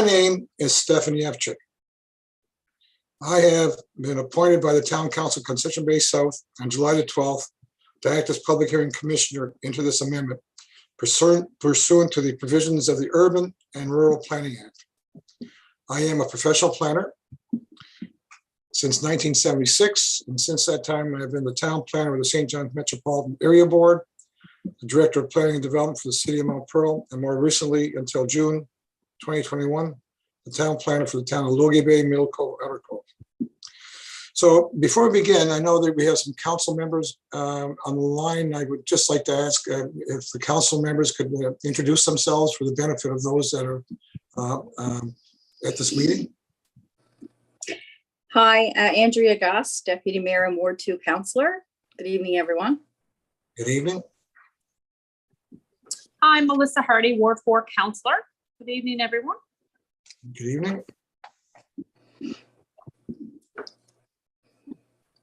name is Stefan Yevchik. I have been appointed by the Town Council Concession Bay South on July the 12th to act as public hearing commissioner into this amendment pursuant to the provisions of the Urban and Rural Planning Act. I am a professional planner since 1976, and since that time I've been the town planner of the St. John's Metropolitan Area Board, the director of planning and development for the city of Mount Pearl, and more recently until June 2021, the town planner for the town of Logie Bay, Middle Cove, Outer Cove. So before we begin, I know that we have some council members on the line. I would just like to ask if the council members could introduce themselves for the benefit of those that are at this meeting. Hi, Andrea Goss, Deputy Mayor and Ward 2 Councillor. Good evening, everyone. Good evening. I'm Melissa Hardy, Ward 4 Councillor. Good evening, everyone. Good evening.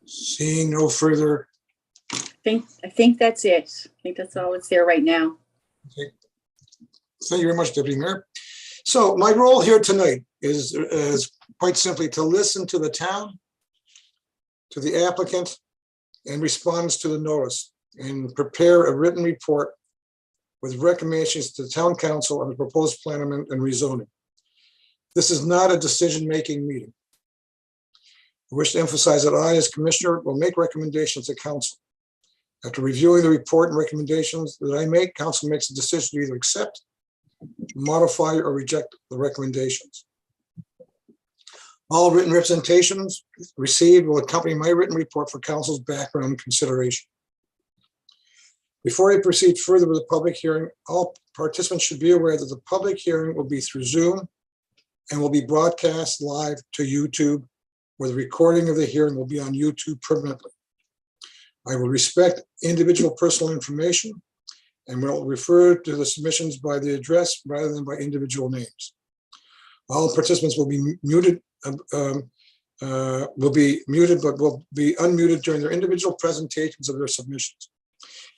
Seeing no further. I think that's it. I think that's all that's there right now. Okay. Thank you very much, Deputy Mayor. So my role here tonight is quite simply to listen to the town, to the applicant, and response to the notice, and prepare a written report with recommendations to the town council on the proposed plan amendment and rezoning. This is not a decision-making meeting. I wish to emphasize that I, as commissioner, will make recommendations to council. After reviewing the report and recommendations that I make, council makes a decision to either accept, modify, or reject the recommendations. All written representations received will accompany my written report for council's background consideration. Before I proceed further with the public hearing, all participants should be aware that the public hearing will be through Zoom and will be broadcast live to YouTube, where the recording of the hearing will be on YouTube permanently. I will respect individual personal information and will refer to the submissions by the address rather than by individual names. All participants will be muted, but will be unmuted during their individual presentations of their submissions.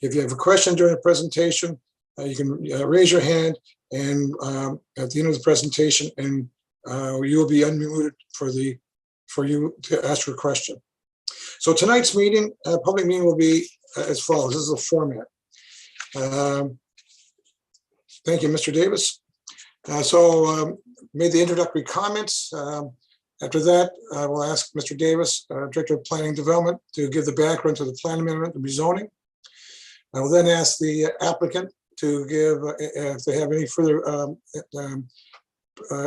If you have a question during the presentation, you can raise your hand, and at the end of the presentation, and you will be unmuted for you to ask your question. So tonight's meeting, public meeting, will be as follows. This is the format. Thank you, Mr. Davis. Made the introductory comments. After that, I will ask Mr. Davis, Director of Planning and Development, to give the background to the plan amendment and rezoning. I will then ask the applicant to give, if they have any further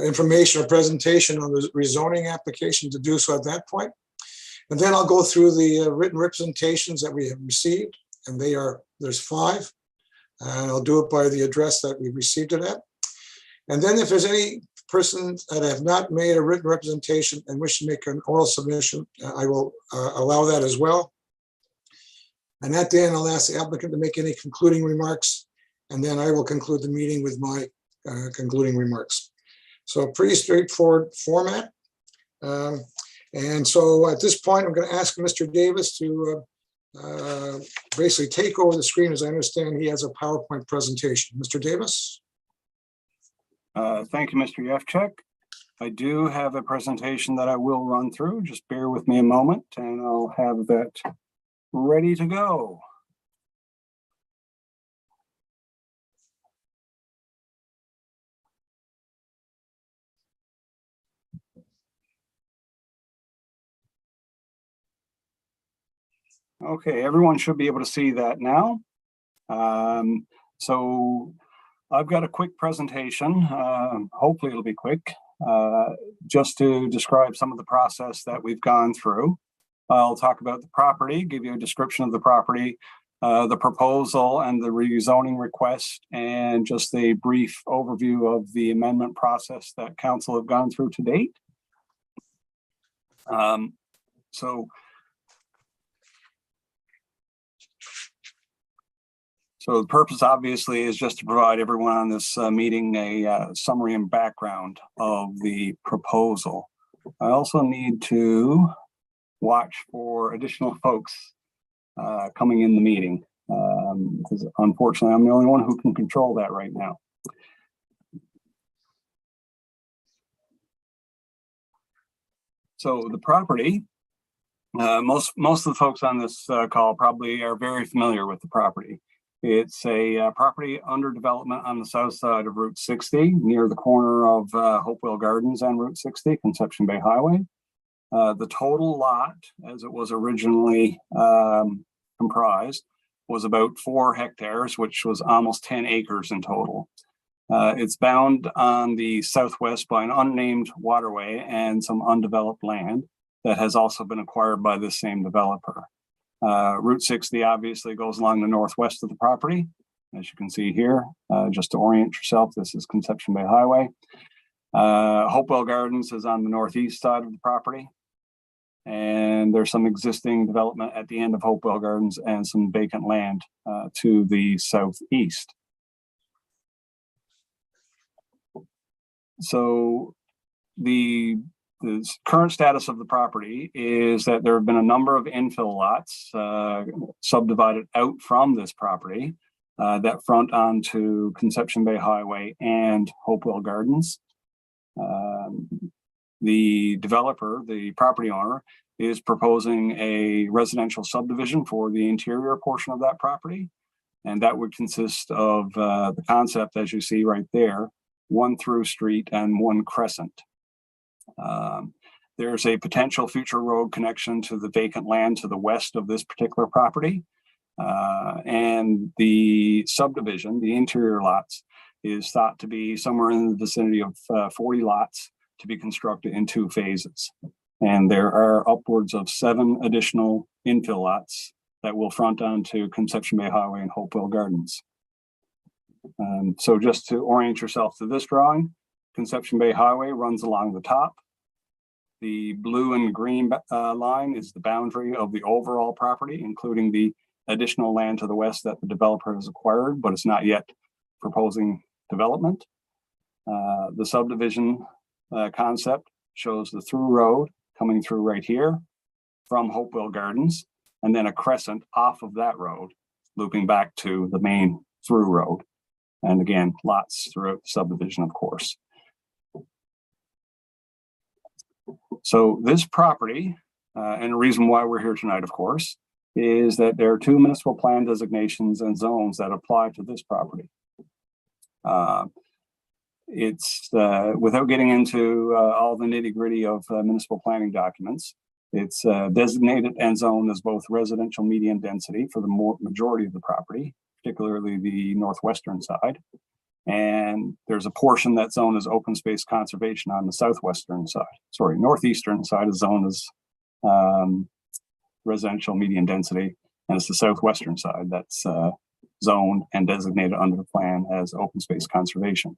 information or presentation on the rezoning application, to do so at that point. And then I'll go through the written representations that we have received, and there's 5. And I'll do it by the address that we received it at. And then if there's any persons that have not made a written representation and wish to make an oral submission, I will allow that as well. And at the end, I'll ask the applicant to make any concluding remarks, and then I will conclude the meeting with my concluding remarks. So pretty straightforward format. And so at this point, I'm going to ask Mr. Davis to basically take over the screen. As I understand, he has a PowerPoint presentation. Mr. Davis? Thank you, Mr. Yevchik. I do have a presentation that I will run through. Just bear with me a moment and I'll have that ready to go. Okay, everyone should be able to see that now. So I've got a quick presentation. Hopefully it'll be quick, just to describe some of the process that we've gone through. I'll talk about the property, give you a description of the property, the proposal and the rezoning request, and just a brief overview of the amendment process that council have gone through to date. So the purpose obviously is just to provide everyone on this meeting a summary and background of the proposal. I also need to watch for additional folks coming in the meeting, because unfortunately I'm the only one who can control that right now. So the property, most of the folks on this call probably are very familiar with the property. It's a property under development on the south side of Route 60, near the corner of Hopewell Gardens and Route 60, Conception Bay Highway. The total lot, as it was originally comprised, was about 4 hectares, which was almost 10 acres in total. It's bound on the southwest by an unnamed waterway and some undeveloped land that has also been acquired by this same developer. Route 60 obviously goes along the northwest of the property. As you can see here, just to orient yourself, this is Conception Bay Highway. Hopewell Gardens is on the northeast side of the property. And there's some existing development at the end of Hopewell Gardens and some vacant land to the southeast. So the current status of the property is that there have been a number of infill lots subdivided out from this property that front onto Conception Bay Highway and Hopewell Gardens. The developer, the property owner, is proposing a residential subdivision for the interior portion of that property. And that would consist of the concept, as you see right there, 1 through street and 1 crescent. There's a potential future road connection to the vacant land to the west of this particular property. And the subdivision, the interior lots, is thought to be somewhere in the vicinity of 40 lots to be constructed in 2 phases. And there are upwards of 7 additional infill lots that will front onto Conception Bay Highway and Hopewell Gardens. So just to orient yourself to this drawing, Conception Bay Highway runs along the top. The blue and green line is the boundary of the overall property, including the additional land to the west that the developer has acquired, but it's not yet proposing development. The subdivision concept shows the through road coming through right here from Hopewell Gardens, and then a crescent off of that road, looping back to the main through road. And again, lots throughout the subdivision, of course. So this property, and the reason why we're here tonight, of course, is that there are 2 municipal plan designations and zones that apply to this property. It's without getting into all the nitty-gritty of municipal planning documents, it's designated and zoned as both residential medium density for the majority of the property, particularly the northwestern side. And there's a portion that's zoned as open space conservation on the southwestern side. Sorry, northeastern side is zoned as residential medium density, and it's the southwestern side that's zoned and designated under the plan as open space conservation.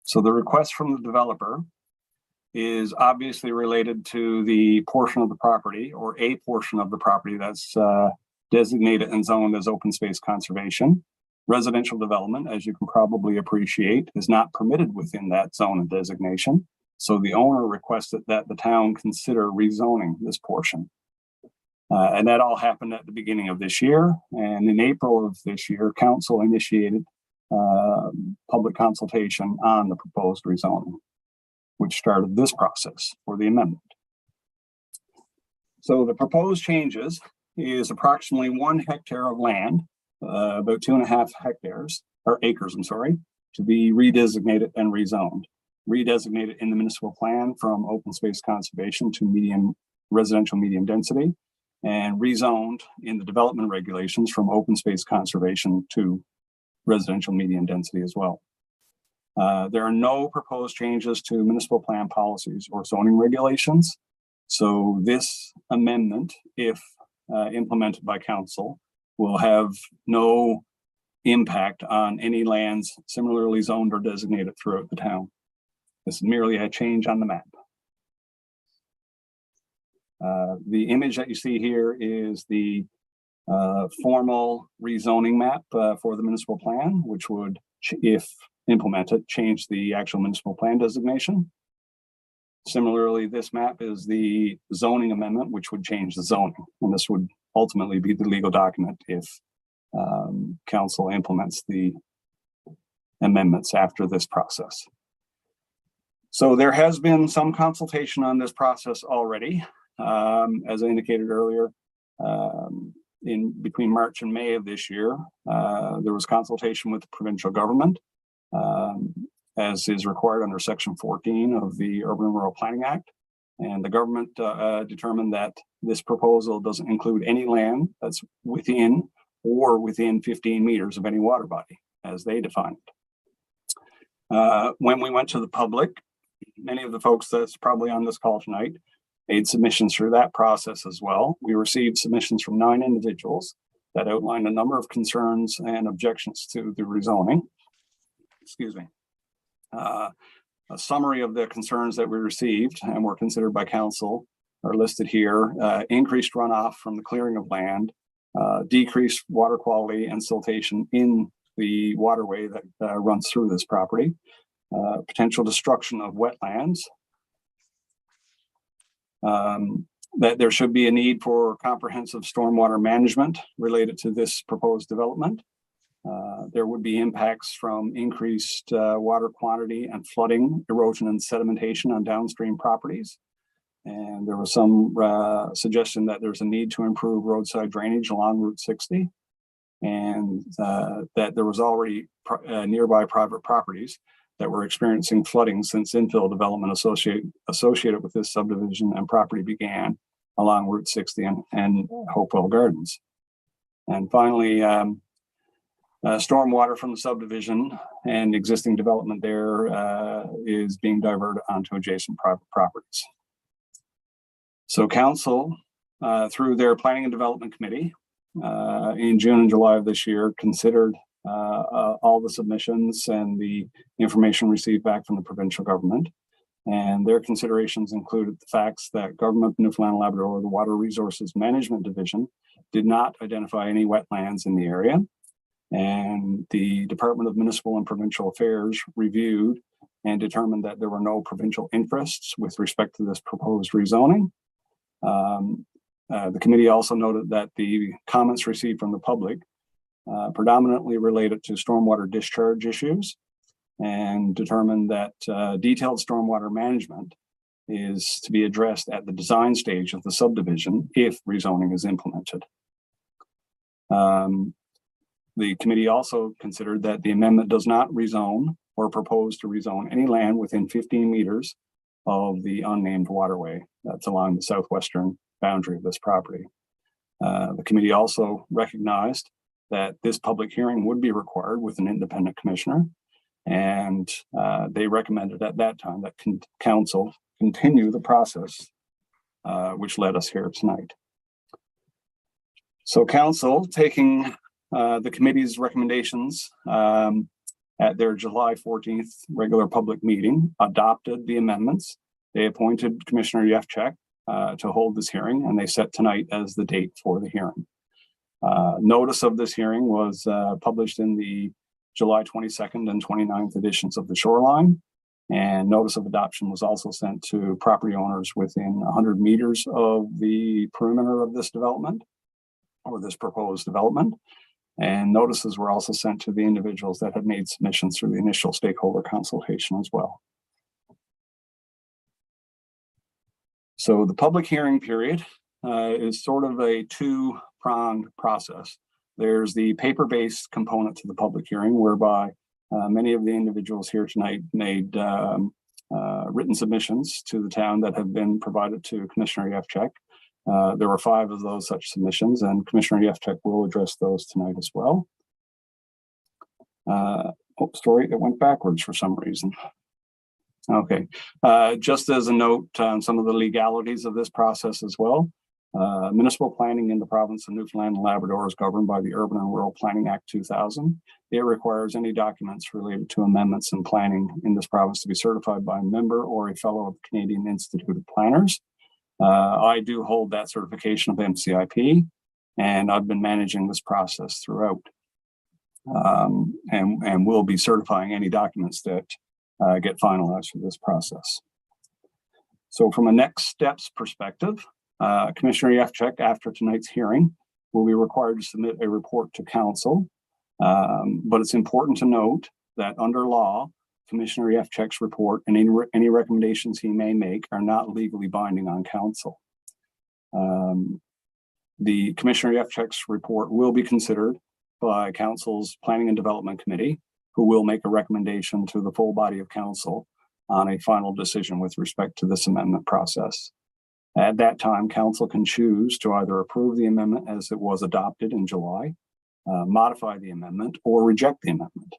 So the request from the developer is obviously related to the portion of the property, or a portion of the property, that's designated and zoned as open space conservation. Residential development, as you can probably appreciate, is not permitted within that zone of designation. So the owner requested that the town consider rezoning this portion. And that all happened at the beginning of this year. And in April of this year, council initiated public consultation on the proposed rezoning, which started this process for the amendment. So the proposed changes is approximately 1 hectare of land, about 2.5 hectares, or acres, I'm sorry, to be redesignated and rezoned. Redesignated in the municipal plan from open space conservation to residential medium density, and rezoned in the development regulations from open space conservation to residential medium density as well. There are no proposed changes to municipal plan policies or zoning regulations. So this amendment, if implemented by council, will have no impact on any lands similarly zoned or designated throughout the town. This is merely a change on the map. The image that you see here is the formal rezoning map for the municipal plan, which would, if implemented, change the actual municipal plan designation. Similarly, this map is the zoning amendment, which would change the zoning. And this would ultimately be the legal document if council implements the amendments after this process. So there has been some consultation on this process already. As I indicated earlier, in between March and May of this year, there was consultation with the provincial government, as is required under Section 14 of the Urban and Rural Planning Act. And the government determined that this proposal doesn't include any land that's within 15 meters of any water body, as they define it. When we went to the public, many of the folks that's probably on this call tonight made submissions through that process as well. We received submissions from 9 individuals that outlined a number of concerns and objections to the rezoning. Excuse me. A summary of the concerns that we received and were considered by council are listed here. Increased runoff from the clearing of land, decreased water quality and siltation in the waterway that runs through this property, potential destruction of wetlands, that there should be a need for comprehensive stormwater management related to this proposed development. There would be impacts from increased water quantity and flooding, erosion and sedimentation on downstream properties. And there was some suggestion that there's a need to improve roadside drainage along Route 60, and that there was already nearby private properties that were experiencing flooding since infill development associated with this subdivision and property began along Route 60 and Hopewell Gardens. And finally, stormwater from the subdivision and existing development there is being diverted onto adjacent private properties. So council, through their Planning and Development Committee, in June and July of this year, considered all the submissions and the information received back from the provincial government. And their considerations included the facts that Government of Newfoundland and Labrador, the Water Resources Management Division, did not identify any wetlands in the area. And the Department of Municipal and Provincial Affairs reviewed and determined that there were no provincial interests with respect to this proposed rezoning. The committee also noted that the comments received from the public predominantly related to stormwater discharge issues, and determined that detailed stormwater management is to be addressed at the design stage of the subdivision if rezoning is implemented. The committee also considered that the amendment does not rezone or propose to rezone any land within 15 meters of the unnamed waterway that's along the southwestern boundary of this property. The committee also recognized that this public hearing would be required with an independent commissioner, and they recommended at that time that council continue the process which led us here tonight. So council, taking the committee's recommendations at their July 14th regular public meeting, adopted the amendments. They appointed Commissioner Yefchak to hold this hearing, and they set tonight as the date for the hearing. Notice of this hearing was published in the July 22nd and 29th editions of the Shoreline, and notice of adoption was also sent to property owners within 100 meters of the perimeter of this development or this proposed development. And notices were also sent to the individuals that had made submissions through the initial stakeholder consultation as well. So the public hearing period is sort of a two-pronged process. There's the paper-based component to the public hearing, whereby many of the individuals here tonight made written submissions to the town that have been provided to Commissioner Yefchak. There were 5 of those such submissions, and Commissioner Yefchak will address those tonight as well. Sorry, it went backwards for some reason. Okay, just as a note on some of the legalities of this process as well. Municipal planning in the province of Newfoundland and Labrador is governed by the Urban and Rural Planning Act 2000. It requires any documents related to amendments and planning in this province to be certified by a member or a fellow of the Canadian Institute of Planners. I do hold that certification of MCIP, and I've been managing this process throughout, and will be certifying any documents that get finalized for this process. So from a next steps perspective, Commissioner Yefchak, after tonight's hearing, will be required to submit a report to council. But it's important to note that under law, Commissioner Yefchek's report and any recommendations he may make are not legally binding on council. The Commissioner Yefchek's report will be considered by council's Planning and Development Committee, who will make a recommendation to the full body of council on a final decision with respect to this amendment process. At that time, council can choose to either approve the amendment as it was adopted in July, modify the amendment, or reject the amendment.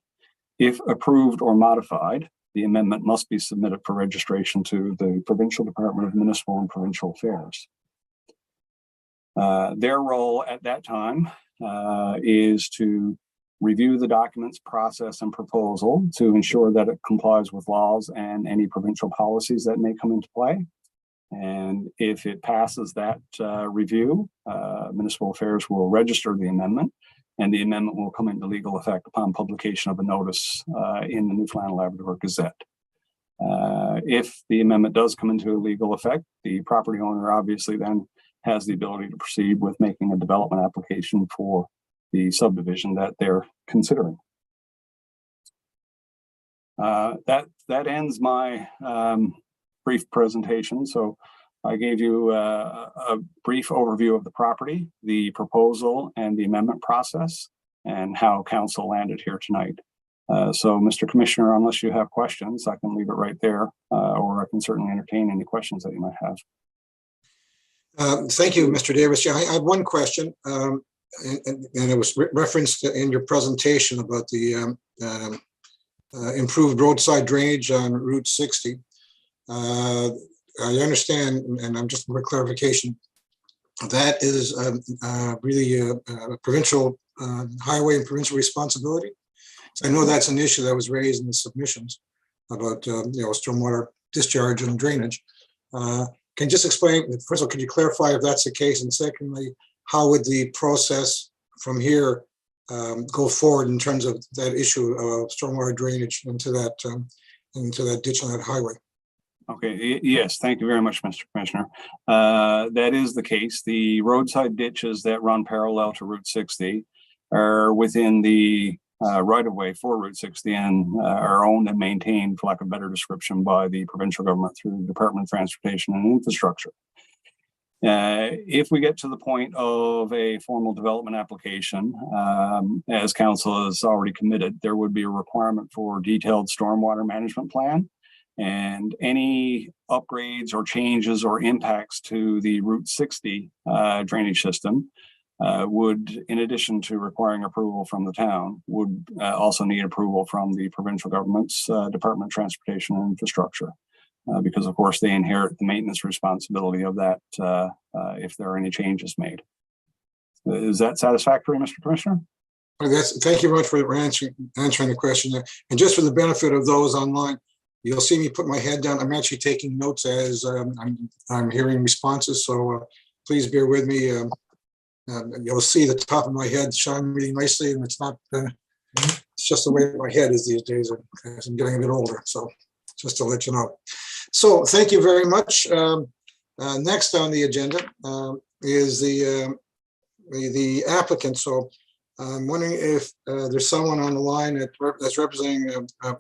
If approved or modified, the amendment must be submitted for registration to the Provincial Department of Municipal and Provincial Affairs. Their role at that time is to review the documents, process, and proposal to ensure that it complies with laws and any provincial policies that may come into play. And if it passes that review, Municipal Affairs will register the amendment, and the amendment will come into legal effect upon publication of a notice in the Newfoundland Labrador Gazette. If the amendment does come into legal effect, the property owner obviously then has the ability to proceed with making a development application for the subdivision that they're considering. That ends my brief presentation. So I gave you a brief overview of the property, the proposal, and the amendment process, and how council landed here tonight. So, Mr. Commissioner, unless you have questions, I can leave it right there, or I can certainly entertain any questions that you might have. Thank you, Mr. Davis. Yeah, I had one question, and it was referenced in your presentation about the improved roadside drainage on Route 60. I understand, and I'm just for clarification, that is really a provincial highway and provincial responsibility. So I know that's an issue that was raised in the submissions about stormwater discharge and drainage. Can you just explain, first of all, could you clarify if that's the case? And secondly, how would the process from here go forward in terms of that issue of stormwater drainage into that ditch on that highway? Okay, yes, thank you very much, Mr. Commissioner. That is the case. The roadside ditches that run parallel to Route 60 are within the right-of-way for Route 60 and are owned and maintained, for lack of a better description, by the provincial government through the Department of Transportation and Infrastructure. If we get to the point of a formal development application, as council has already committed, there would be a requirement for detailed stormwater management plan, and any upgrades or changes or impacts to the Route 60 drainage system would, in addition to requiring approval from the town, would also need approval from the provincial government's Department of Transportation and Infrastructure, because of course they inherit the maintenance responsibility of that if there are any changes made. Is that satisfactory, Mr. Commissioner? Thank you very much for answering the question. And just for the benefit of those online, you'll see me put my head down. I'm actually taking notes as I'm hearing responses, so please bear with me. You'll see the top of my head shine really nicely, and it's not. It's just the way my head is these days as I'm getting a bit older. So just to let you know. So thank you very much. Next on the agenda is the applicant. So I'm wondering if there's someone on the line that's representing,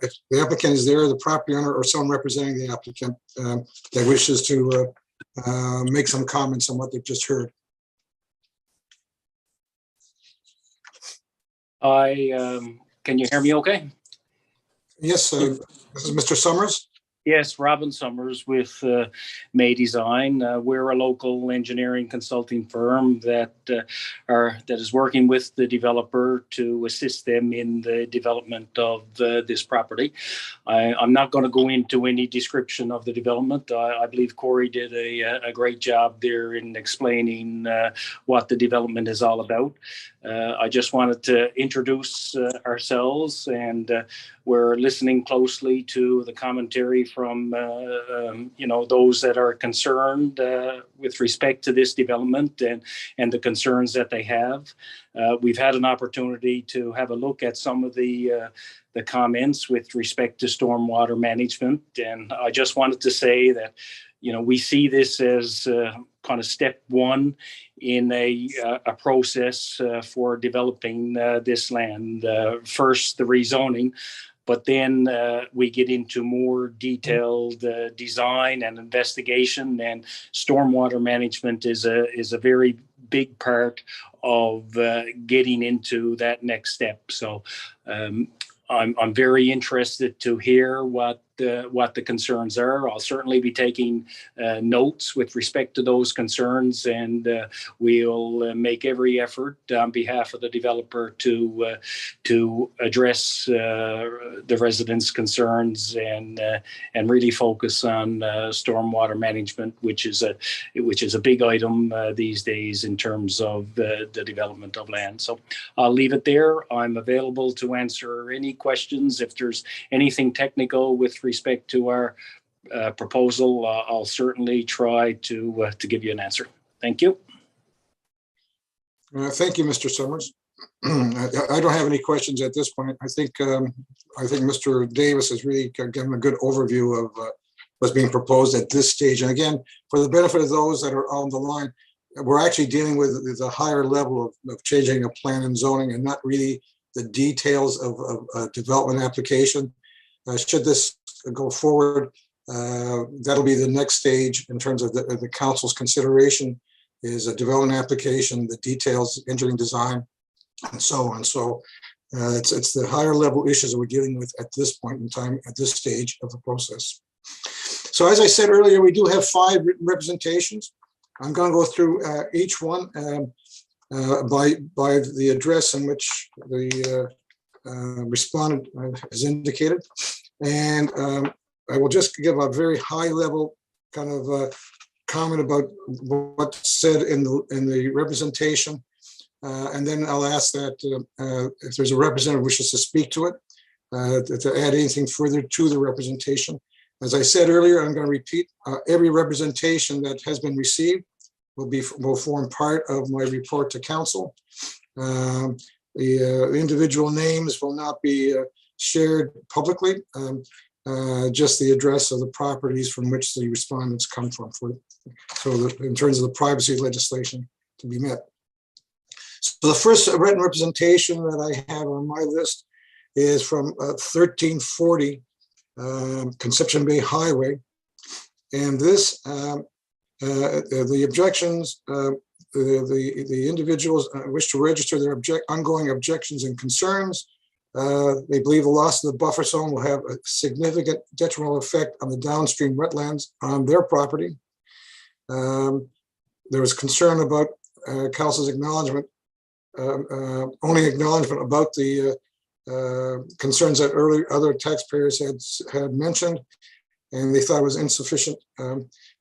if the applicant is there, the property owner, or someone representing the applicant that wishes to make some comments on what they've just heard. Can you hear me okay? Yes, this is Mr. Summers. Yes, Robin Summers with May Design. We're a local engineering consulting firm that is working with the developer to assist them in the development of this property. I'm not going to go into any description of the development. I believe Corey did a great job there in explaining what the development is all about. I just wanted to introduce ourselves, and we're listening closely to the commentary from those that are concerned with respect to this development and the concerns that they have. We've had an opportunity to have a look at some of the comments with respect to stormwater management, and I just wanted to say that we see this as kind of step one in a process for developing this land. First, the rezoning. But then we get into more detailed design and investigation, and stormwater management is a very big part of getting into that next step. So I'm very interested to hear what the concerns are. I'll certainly be taking notes with respect to those concerns, and we'll make every effort on behalf of the developer to address the residents' concerns and really focus on stormwater management, which is a big item these days in terms of the development of land. So I'll leave it there. I'm available to answer any questions. If there's anything technical with respect to our proposal, I'll certainly try to give you an answer. Thank you. Thank you, Mr. Summers. I don't have any questions at this point. I think Mr. Davis has really given a good overview of what's being proposed at this stage. And again, for the benefit of those that are on the line, we're actually dealing with a higher level of changing a plan and zoning, and not really the details of a development application. Should this go forward, that'll be the next stage in terms of the council's consideration, is a development application, the details, engineering design, and so on. So it's the higher level issues that we're dealing with at this point in time, at this stage of the process. So as I said earlier, we do have 5 written representations. I'm going to go through each one by the address in which the respondent has indicated. And I will just give a very high level kind of comment about what's said in the representation. And then I'll ask that if there's a representative wishes to speak to it, to add anything further to the representation. As I said earlier, I'm going to repeat, every representation that has been received will form part of my report to council. The individual names will not be shared publicly, just the address of the properties from which the respondents come from, in terms of the privacy legislation to be met. So the first written representation that I have on my list is from 1340 Conception Bay Highway. And this, the objections, the individuals wish to register their ongoing objections and concerns. They believe the loss of the buffer zone will have a significant detrimental effect on the downstream wetlands on their property. There was concern about council's acknowledgement, only acknowledgement about the concerns that other taxpayers had mentioned, and they thought it was insufficient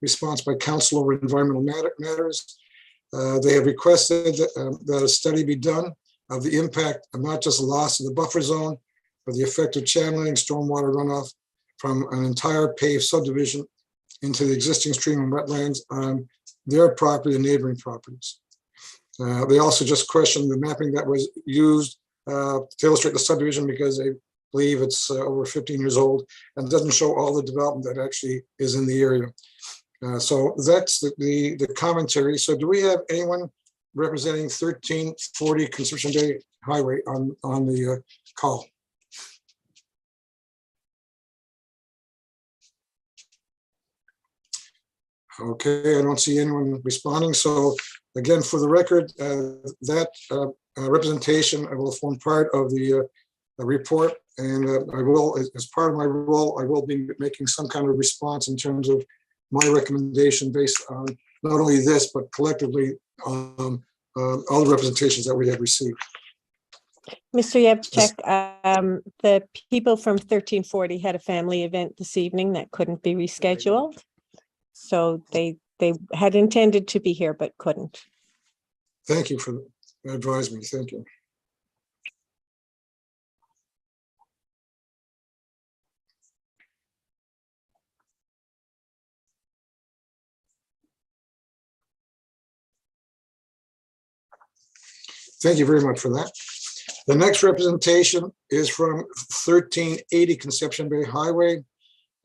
response by council over environmental matters. They have requested that a study be done of the impact of not just the loss of the buffer zone, but the effect of channeling stormwater runoff from an entire paved subdivision into the existing stream and wetlands on their property and neighboring properties. They also just questioned the mapping that was used to illustrate the subdivision, because they believe it's over 15 years old and doesn't show all the development that actually is in the area. So that's the commentary. So do we have anyone representing 1340 Conception Bay Highway on the call? Okay, I don't see anyone responding. So again, for the record, that representation will form part of the report, and I will, as part of my role, I will be making some kind of response in terms of my recommendation based on not only this, but collectively all the representations that we have received. Mr. Yevchik, the people from 1340 had a family event this evening that couldn't be rescheduled. So they had intended to be here, but couldn't. Thank you for advising me. Thank you. Thank you very much for that. The next representation is from 1380 Conception Bay Highway,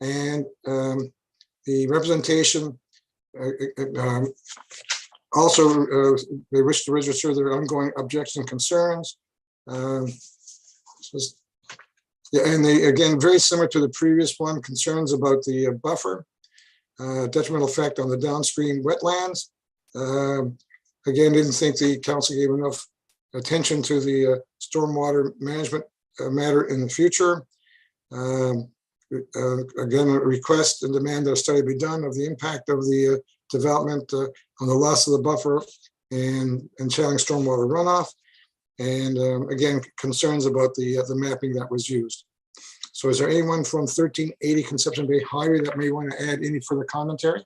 and the representation also they wish to register their ongoing objections and concerns. Yeah, and they, again, very similar to the previous one, concerns about the buffer, detrimental effect on the downstream wetlands. Again, didn't think the council gave enough attention to the stormwater management matter in the future. Again, a request and demand that a study be done of the impact of the development on the loss of the buffer and channeling stormwater runoff. And again, concerns about the mapping that was used. So is there anyone from 1380 Conception Bay Highway that may want to add any further commentary?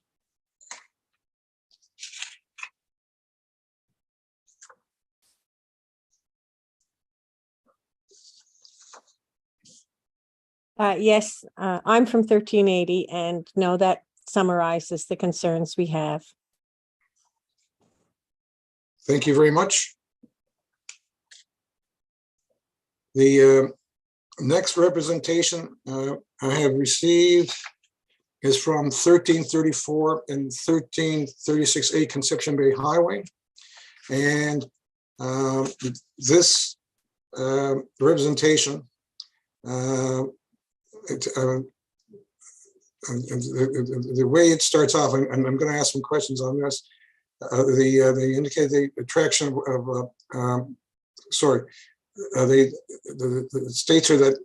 Yes, I'm from 1380 and no, that summarizes the concerns we have. Thank you very much. The next representation I have received is from 1334 and 1336A Conception Bay Highway. And this representation, the way it starts off, and I'm going to ask some questions on this. They indicate the attraction of, the states are that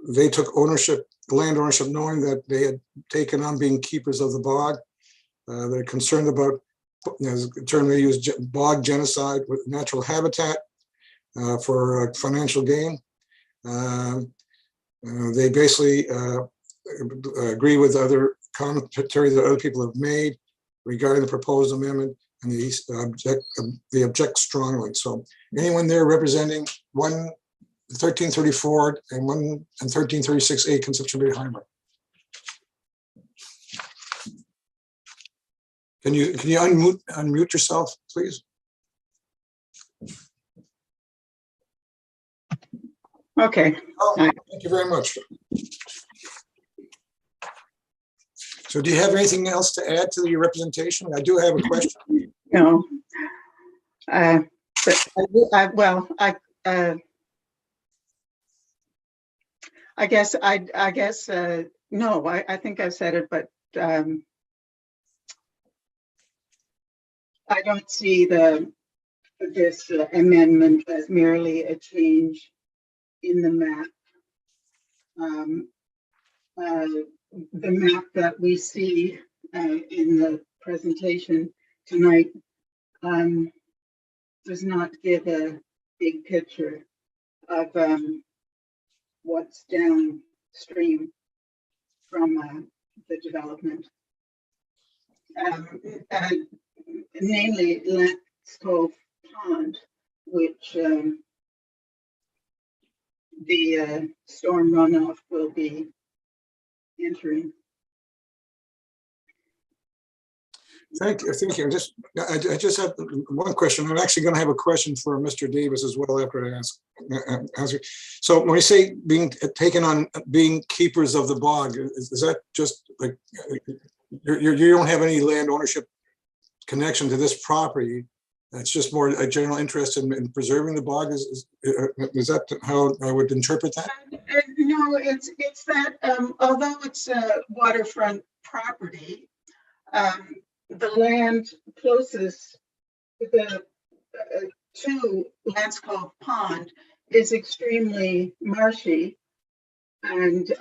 they took ownership, land ownership, knowing that they had taken on being keepers of the bog. They're concerned about, the term they use, bog genocide with natural habitat for financial gain. They basically agree with other commentary that other people have made regarding the proposed amendment, and they object strongly. So anyone there representing 1334 and 1336A Conception Bay Highway? Can you unmute yourself, please? Okay. Oh, thank you very much. So do you have anything else to add to your representation? I do have a question. No. But I guess no, I think I've said it, but I don't see this amendment as merely a change in the map. The map that we see in the presentation tonight does not give a big picture of what's downstream from the development. Namely, Lance Cove Pond, which the storm runoff will be entering. Thank you. I just have one question. I'm actually going to have a question for Mr. Davis as well after I answer. So when you say being taken on being keepers of the bog, is that just like you don't have any land ownership connection to this property? It's just more a general interest in preserving the bog. Is that how I would interpret that? No, it's that although it's a waterfront property, the land closest to Lance Cove Pond is extremely marshy and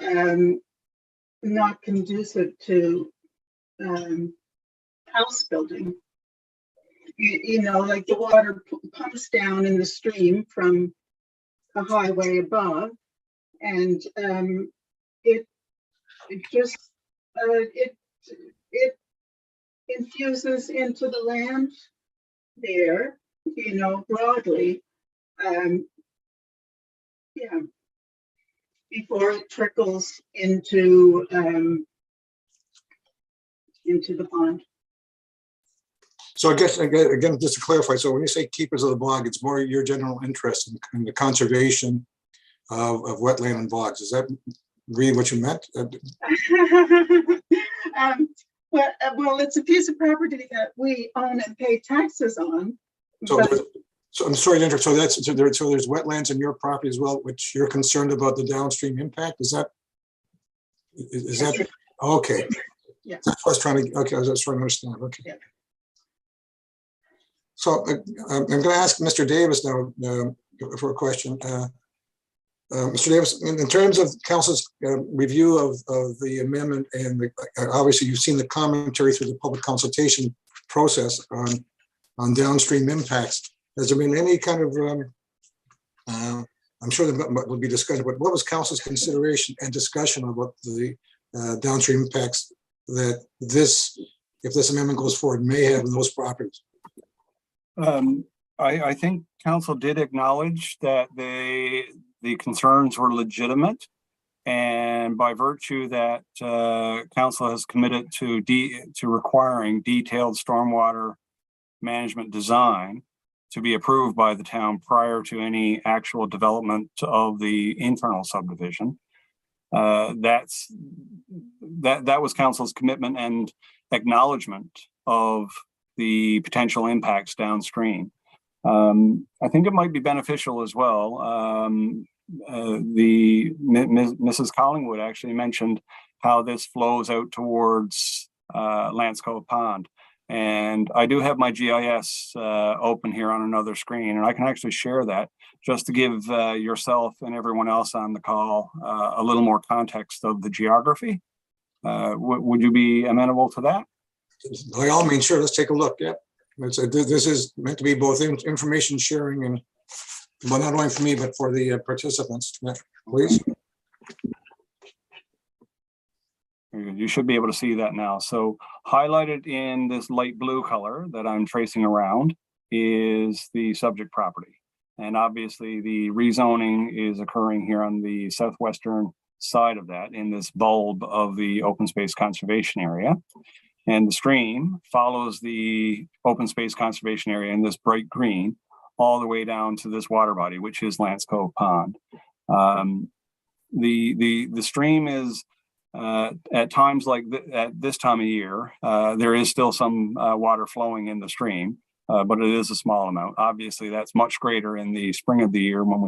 not conducive to house building. You know, like the water pumps down in the stream from a highway above, and it infuses into the land there, you know, broadly, before it trickles into the pond. So I guess, again, just to clarify, so when you say keepers of the bog, it's more your general interest in the conservation of wetland and bogs. Is that really what you meant? Well, it's a piece of property that we own and pay taxes on. So But So I'm sorry to interrupt. So there's wetlands in your property as well, which you're concerned about the downstream impact? Is that? Okay? Yeah. That's what I was trying to. Okay, I was trying to understand. Okay. Yeah. So I'm going to ask Mr. Davis now for a question. Mr. Davis, in terms of council's review of the amendment, and obviously you've seen the commentary through the public consultation process on downstream impacts. Has there been any kind of, I'm sure that would be discussed, but what was council's consideration and discussion about the downstream impacts that if this amendment goes forward, may have in those properties? I think council did acknowledge that the concerns were legitimate, and by virtue that council has committed to requiring detailed stormwater management design to be approved by the town prior to any actual development of the internal subdivision. That was council's commitment and acknowledgement of the potential impacts downstream. I think it might be beneficial as well. Mrs. Collingwood actually mentioned how this flows out towards Lance Cove Pond. And I do have my GIS open here on another screen, and I can actually share that just to give yourself and everyone else on the call a little more context of the geography. Would you be amenable to that? By all means, sure. Let's take a look. Yeah, this is meant to be both information sharing and, well, not only for me but for the participants. Yeah, please. You should be able to see that now. So highlighted in this light blue color that I'm tracing around is the subject property. And obviously the rezoning is occurring here on the southwestern side of that in this bulb of the open space conservation area. And the stream follows the open space conservation area in this bright green all the way down to this water body, which is Lance Cove Pond. The stream is at times like at this time of year, there is still some water flowing in the stream, but it is a small amount. Obviously, that's much greater in the spring of the year when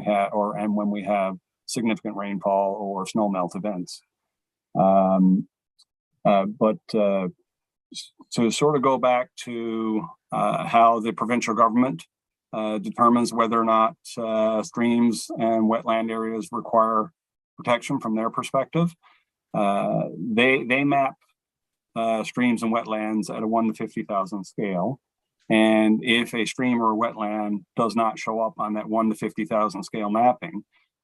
we have significant rainfall or snow melt events. To sort of go back to how the provincial government determines whether or not streams and wetland areas require protection from their perspective. They map streams and wetlands at a 1 to 50,000 scale. And if a stream or a wetland does not show up on that 1 to 50,000 scale mapping,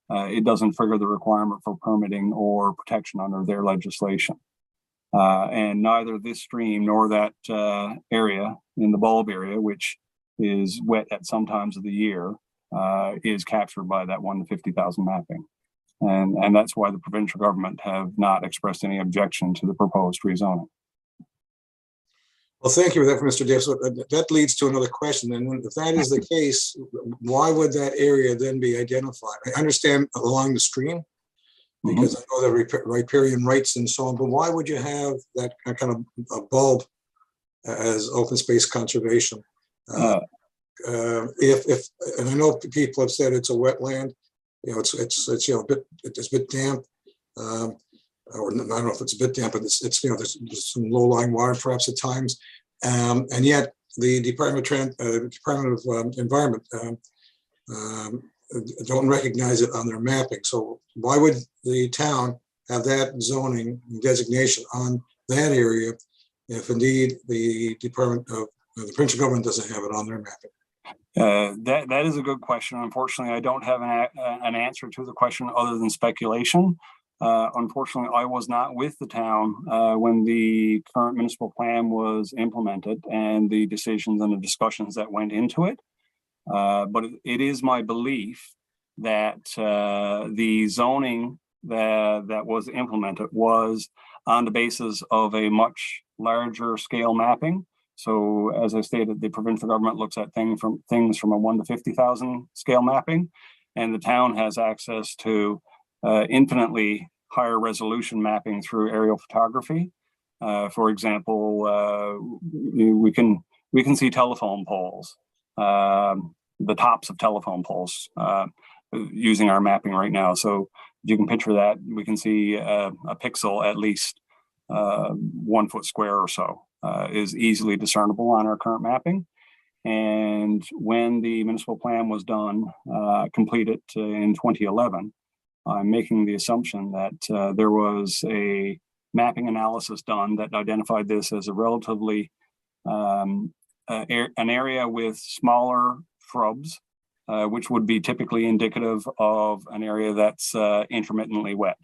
it doesn't trigger the requirement for permitting or protection under their legislation. And neither this stream nor that area in the bulb area, which is wet at some times of the year, is captured by that 1 to 50,000 mapping. And that's why the provincial government have not expressed any objection to the proposed rezoning. Well, thank you for that, Mr. Davis. So that leads to another question. And if that is the case, why would that area then be identified? I understand along the stream, because I know the riparian rights and so on, but why would you have that kind of a bulb as open space conservation? If and I know people have said it's a wetland, you know, it's you know it's a bit damp, or I don't know if it's a bit damp, but it's you know there's some low-lying water perhaps at times, and yet the Department of Environment don't recognize it on their mapping. So why would the town have that zoning designation on that area if indeed the Department of the provincial government doesn't have it on their mapping? That is a good question. Unfortunately, I don't have an answer to the question other than speculation. Unfortunately, I was not with the town when the current municipal plan was implemented and the decisions and the discussions that went into it. But it is my belief that the zoning that was implemented was on the basis of a much larger scale mapping. So as I stated, the provincial government looks at things from a 1 to 50,000 scale mapping, and the town has access to infinitely higher resolution mapping through aerial photography. For example, we can see telephone poles. the tops of telephone poles using our mapping right now. So if you can picture that, we can see a pixel at least 1 foot square or so is easily discernible on our current mapping. And when the municipal plan was done, completed in 2011, I'm making the assumption that there was a mapping analysis done that identified this as a relatively an area with smaller shrubs, which would be typically indicative of an area that's intermittently wet.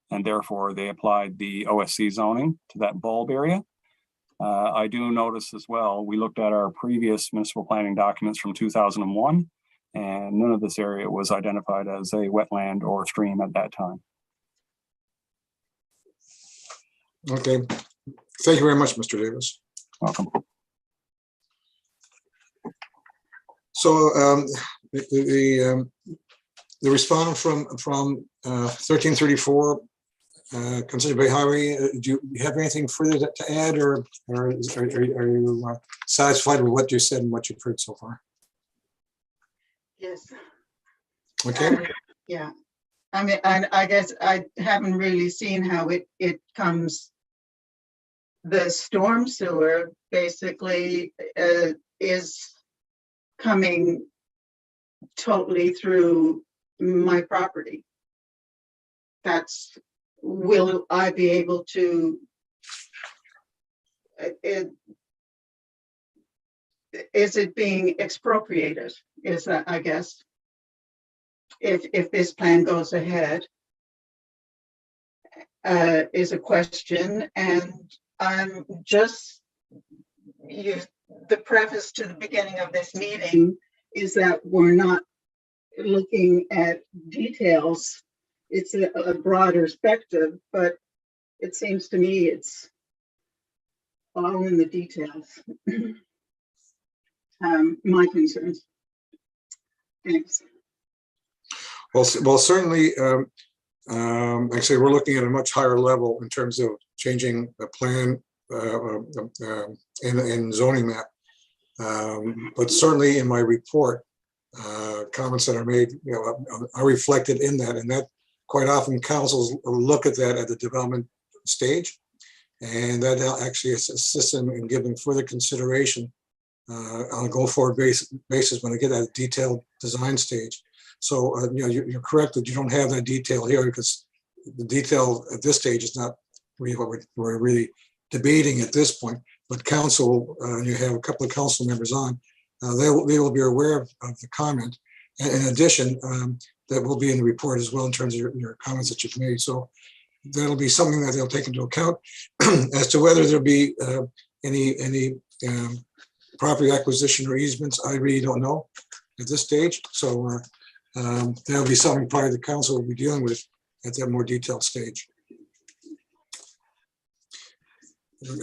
And therefore they applied the OSC zoning to that bulb area. I do notice as well, we looked at our previous municipal planning documents from 2001, and none of this area was identified as a wetland or stream at that time. Okay, thank you very much, Mr. Davis. Welcome. So the respondent from 1334 Concession Bay Highway, do you have anything further to add, or are you satisfied with what you said and what you've heard so far? Yes. Okay. Yeah. I mean, I guess I haven't really seen how it comes. The storm sewer basically is coming totally through my property. Will I be able to, is it being expropriated? Is that, I guess, if this plan goes ahead, is a question. And I'm just, the preface to the beginning of this meeting is that we're not looking at details. It's a broader perspective, but it seems to me it's all in the details. My concerns. Thanks. Well, certainly, actually, we're looking at a much higher level in terms of changing the plan and zoning map. But certainly in my report, comments that are made, are reflected in that, and that quite often councils look at that at the development stage, and that actually assists in giving further consideration on a go-forward basis when they get at a detailed design stage. So you're correct that you don't have that detail here, because the detail at this stage is not really what we're really debating at this point. But council, you have a couple of council members on, they will be aware of the comment. And in addition, that will be in the report as well in terms of your comments that you've made. So that'll be something that they'll take into account. As to whether there'll be any property acquisition or easements, I really don't know at this stage. So that'll be something probably the council will be dealing with at that more detailed stage.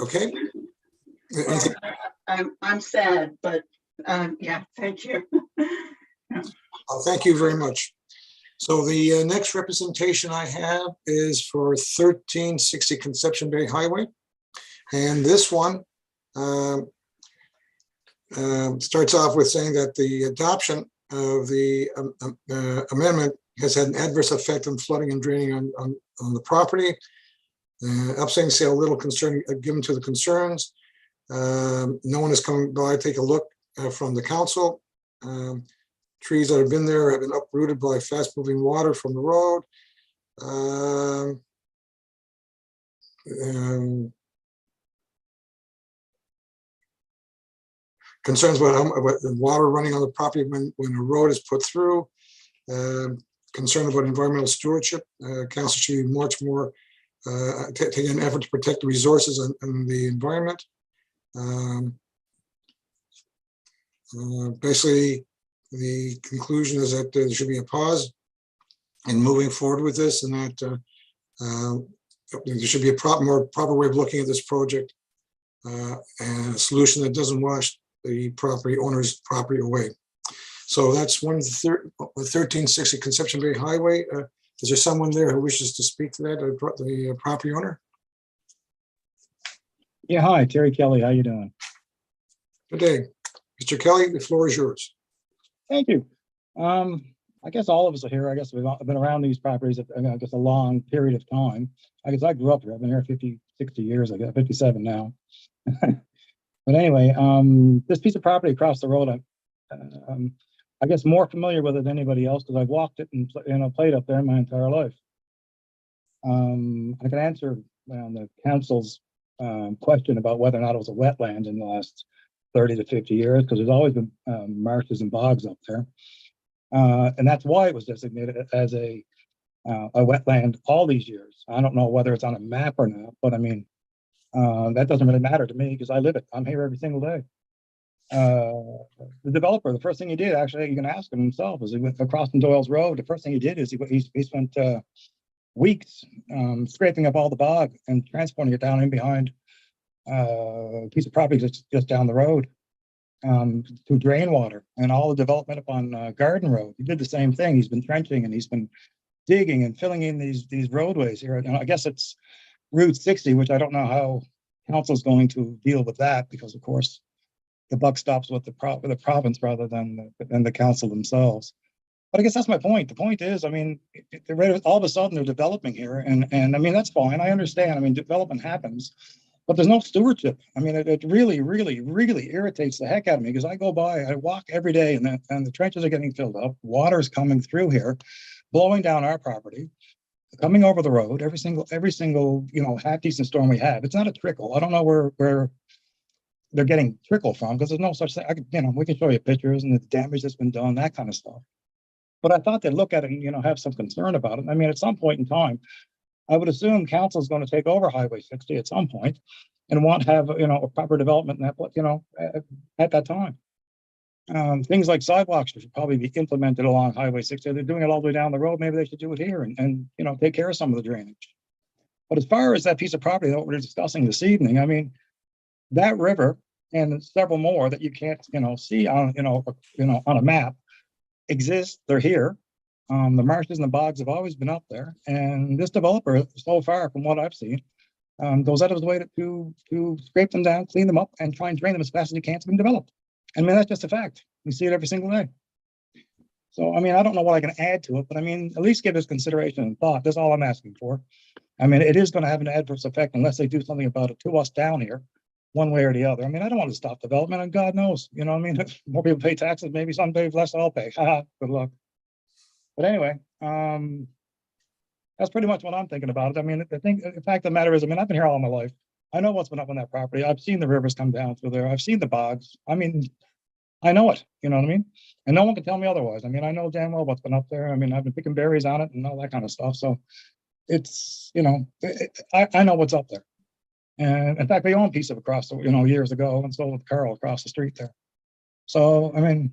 Okay. Anything? I'm sad, but yeah, thank you. Thank you very much. So the next representation I have is for 1360 Conception Bay Highway. And this one starts off with saying that the adoption of the amendment has had an adverse effect on flooding and draining on the property. Upsetting sale, little concern given to the concerns. No one is coming by to take a look from the council. Trees that have been there have been uprooted by fast moving water from the road. Concerns about the water running on the property when a road is put through. Concern about environmental stewardship. Council should be much more taking an effort to protect the resources and the environment. Basically, the conclusion is that there should be a pause in moving forward with this, and that there should be a more proper way of looking at this project and a solution that doesn't wash the property owner's property away. So that's 1360 Conception Bay Highway. Is there someone there who wishes to speak to that, the property owner? Yeah, hi, Terry Kelly. How you doing? Good day. Mr. Kelly, the floor is yours. Thank you. I guess all of us are here. I guess we've all been around these properties, I guess, a long period of time. I guess I grew up here. I've been here 50, 60 years. I guess 57 now. But anyway, this piece of property across the road, I guess more familiar with it than anybody else because I've walked it and played up there my entire life. I can answer the council's question about whether or not it was a wetland in the last 30 to 50 years, because there's always been marshes and bogs up there. And that's why it was designated as a wetland all these years. I don't know whether it's on a map or not, but I mean, that doesn't really matter to me because I live it. I'm here every single day. The developer, the first thing he did, actually, you can ask him himself, is he went across from Doyle's Road. The first thing he did is he spent weeks scraping up all the bog and transporting it down in behind a piece of property that's just down the road to drain water, and all the development up on Garden Road. He did the same thing. He's been trenching and he's been digging and filling in these roadways here. I guess it's Route 60, which I don't know how council's going to deal with that, because of course the buck stops with the province rather than the council themselves. But I guess that's my point. The point is, I mean, all of a sudden they're developing here, and I mean, that's fine. I understand. I mean, development happens, but there's no stewardship. I mean, it really, really, really irritates the heck out of me, because I go by, I walk every day, and the trenches are getting filled up. Water's coming through here, blowing down our property, coming over the road. Every single half decent storm we have. It's not a trickle. I don't know where they're getting trickle from, because there's no such thing. We can show you pictures and the damage that's been done, that kind of stuff. But I thought they'd look at it and have some concern about it. I mean, at some point in time, I would assume council is going to take over Highway 60 at some point and want to have a proper development in that at that time. Things like sidewalks should probably be implemented along Highway 60. They're doing it all the way down the road. Maybe they should do it here and take care of some of the drainage. But as far as that piece of property that we're discussing this evening, I mean, that river and several more that you can't see on on a map exist. They're here. The marshes and the bogs have always been up there, and this developer, so far from what I've seen, goes out of his way to scrape them down, clean them up, and try and drain them as fast as he can to be developed. I mean, that's just a fact. We see it every single day. So, I mean, I don't know what I can add to it, but I mean, at least give us consideration and thought. That's all I'm asking for. I mean, it is going to have an adverse effect unless they do something about it to us down here, one way or the other. I mean, I don't want to stop development, and God knows, I mean, if more people pay taxes, maybe some pay less, I'll pay. Good luck. But anyway, that's pretty much what I'm thinking about it. I mean, the fact of the matter is, I mean, I've been here all my life. I know what's been up on that property. I've seen the rivers come down through there. I've seen the bogs. I mean, I know it, you know what I mean? And no one can tell me otherwise. I mean, I know damn well what's been up there. I mean, I've been picking berries on it and all that kind of stuff. So it's, I know what's up there. And in fact, we own a piece of across, years ago, and so with Carl across the street there. So, I mean,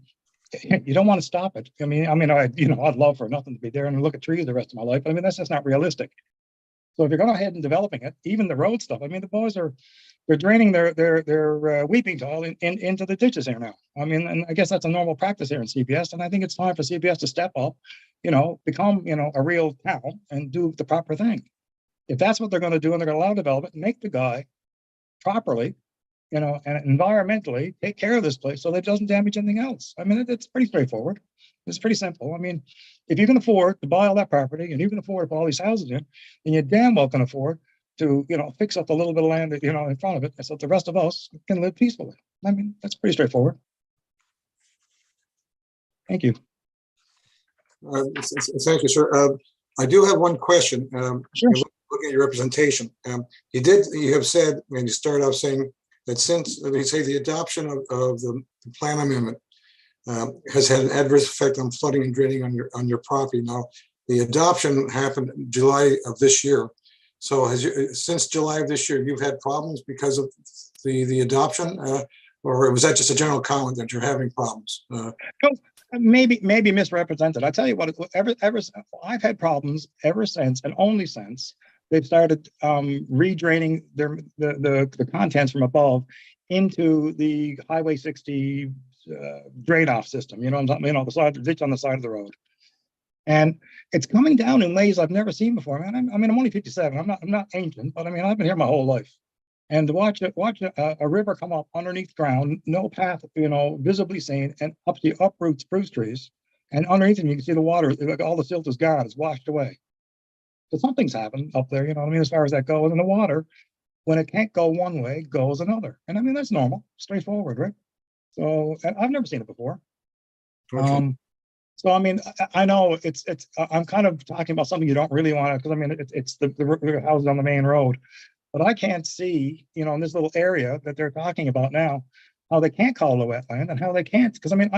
you don't want to stop it. I mean, I'd love for nothing to be there and look at trees the rest of my life. I mean, that's just not realistic. So if you're going ahead and developing it, even the road stuff, I mean, the boys they're draining their weeping tile into the ditches here now. I mean, and I guess that's a normal practice here in CPS. And I think it's time for CPS to step up, become, a real town and do the proper thing. If that's what they're going to do and they're going to allow development, make the guy properly, and environmentally take care of this place so that it doesn't damage anything else. I mean, it's pretty straightforward. It's pretty simple. I mean, if you can afford to buy all that property and you can afford to put all these houses in, then you damn well can afford to, fix up the little bit of land that, in front of it so that the rest of us can live peacefully. I mean, that's pretty straightforward. Thank you. Thank you, sir. I do have one question. Sure. Looking at your representation, you have said, when you started off saying that since, the adoption of the plan amendment has had an adverse effect on flooding and draining on your property. Now, the adoption happened in July of this year. So since July of this year, you've had problems because of the adoption, or was that just a general comment that you're having problems? Maybe misrepresented. I tell you what, I've had problems ever since, and only since they've started redraining the contents from above into the Highway 60 drain off system. The ditch on the side of the road, and it's coming down in ways I've never seen before. Man, I'm only 57. I'm not ancient, but I mean, I've been here my whole life, And to watch a river come up underneath ground, no path, visibly seen, and uproots spruce trees. And underneath them, you can see the water, like all the silt is gone, it's washed away. So something's happened up there, as far as that goes. And the water, when it can't go one way, goes another. And I mean, that's normal, straightforward, right? So I've never seen it before. Okay. So I mean, I know I'm kind of talking about something you don't really want to, because I mean, it's the houses on the main road, but I can't see, in this little area that they're talking about now, how they can't call it a wetland and how they can't, because I mean,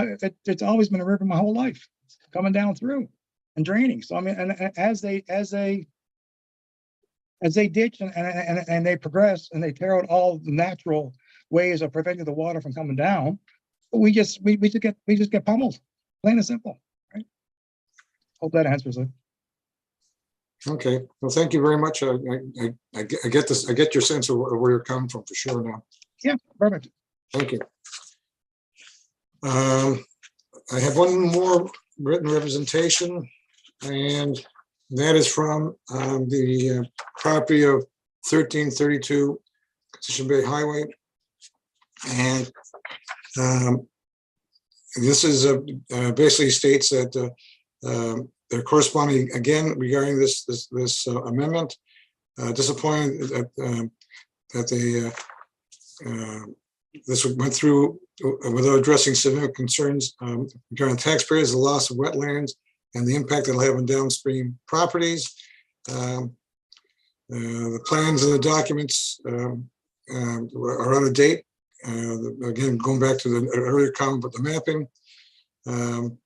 it's always been a river my whole life, it's coming down through and draining. So I mean, and as they ditch and they progress and they tear out all the natural ways of preventing the water from coming down, we just get pummeled, plain and simple, right? Hope that answers it. Okay, well, thank you very much. I get this. I get your sense of where you're coming from for sure now. Yeah, perfect. Thank you. I have one more written representation, and that is from the property of 1332 Concession Bay Highway. And this is basically states that they're corresponding again regarding this amendment. Disappointed that they this went through without addressing significant concerns regarding taxpayers, the loss of wetlands, and the impact it'll have on downstream properties. The plans and the documents are out of date. Again, going back to the earlier comment about the mapping. In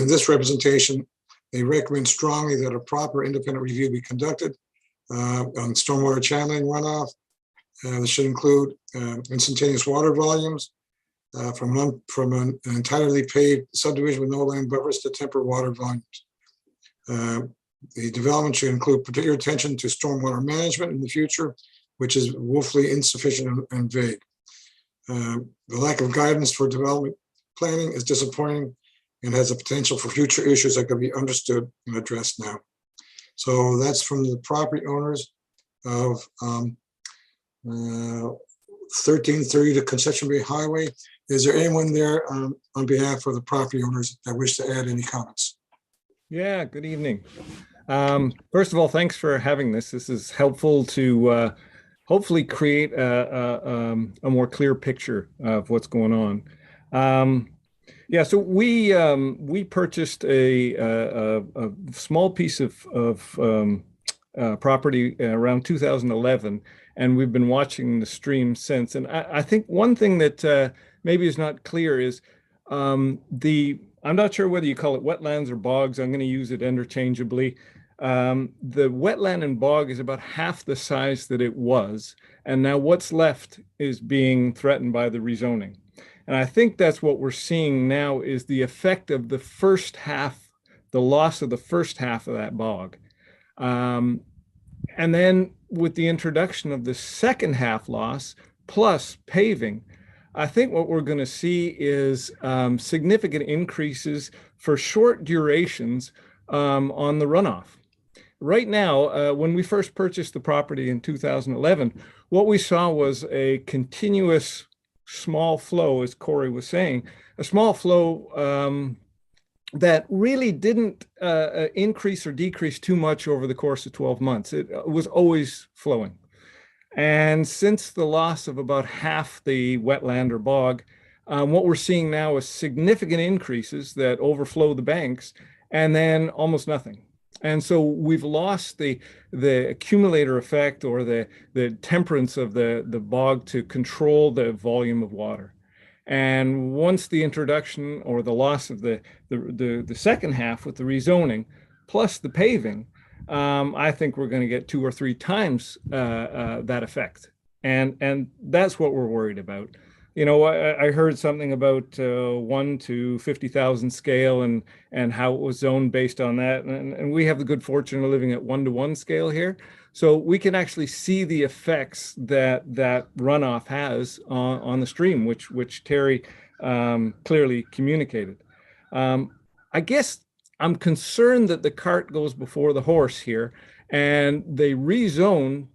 this representation, they recommend strongly that a proper independent review be conducted on stormwater channeling runoff. This should include instantaneous water volumes from an entirely paved subdivision with no land buffers to temper water volumes. The development should include particular attention to stormwater management in the future, which is woefully insufficient and vague. The lack of guidance for development planning is disappointing and has a potential for future issues that could be understood and addressed now. So that's from the property owners of 1330 to Concession Bay Highway. Is there anyone there on behalf of the property owners that wish to add any comments? Yeah, good evening. First of all, thanks for having this. This is helpful to hopefully create a more clear picture of what's going on. Yeah, so we purchased a small piece of property around 2011, and we've been watching the stream since. And I think one thing that maybe is not clear is I'm not sure whether you call it wetlands or bogs. I'm going to use it interchangeably. The wetland and bog is about half the size that it was, and now what's left is being threatened by the rezoning. And I think that's what we're seeing now is the effect of the first half, the loss of the first half of that bog. And then with the introduction of the second half loss plus paving, I think what we're going to see is significant increases for short durations on the runoff. Right now, when we first purchased the property in 2011, what we saw was a continuous small flow, as Corey was saying, a small flow that really didn't increase or decrease too much over the course of 12 months. It was always flowing. And since the loss of about half the wetland or bog, what we're seeing now is significant increases that overflow the banks and then almost nothing. And so we've lost the accumulator effect or the temperance of the bog to control the volume of water. And once the introduction or the loss of the second half with the rezoning plus the paving, I think we're going to get 2 or 3 times that effect. And that's what we're worried about. You know, I heard something about 1 to 50,000 scale and how it was zoned based on that. And we have the good fortune of living at 1-to-1 scale here. So we can actually see the effects that runoff has on the stream, which Terry clearly communicated. I guess I'm concerned that the cart goes before the horse here. And they rezone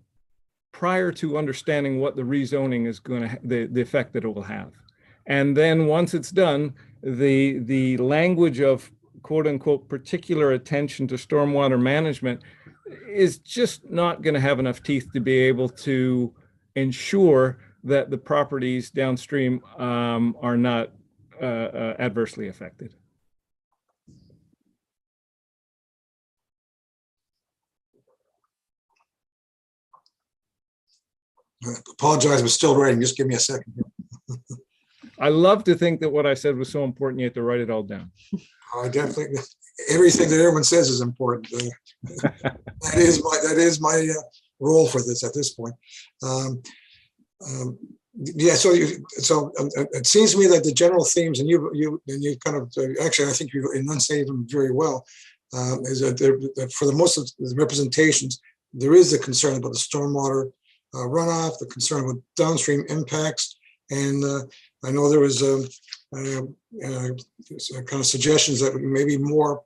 prior to understanding what the rezoning is going to, the effect that it will have. And then once it's done, the language of quote unquote particular attention to stormwater management is just not going to have enough teeth to be able to ensure that the properties downstream are not adversely affected. I apologize, but still writing. Just give me a second. I love to think that what I said was so important, you have to write it all down. I definitely, everything that everyone says is important. That is my role for this at this point. Yeah, so it seems to me that the general themes, and you kind of actually, I think you enunciated them very well. Is that for the most of the representations, there is a concern about the stormwater runoff, the concern about downstream impacts, and I know there was kind of suggestions that maybe more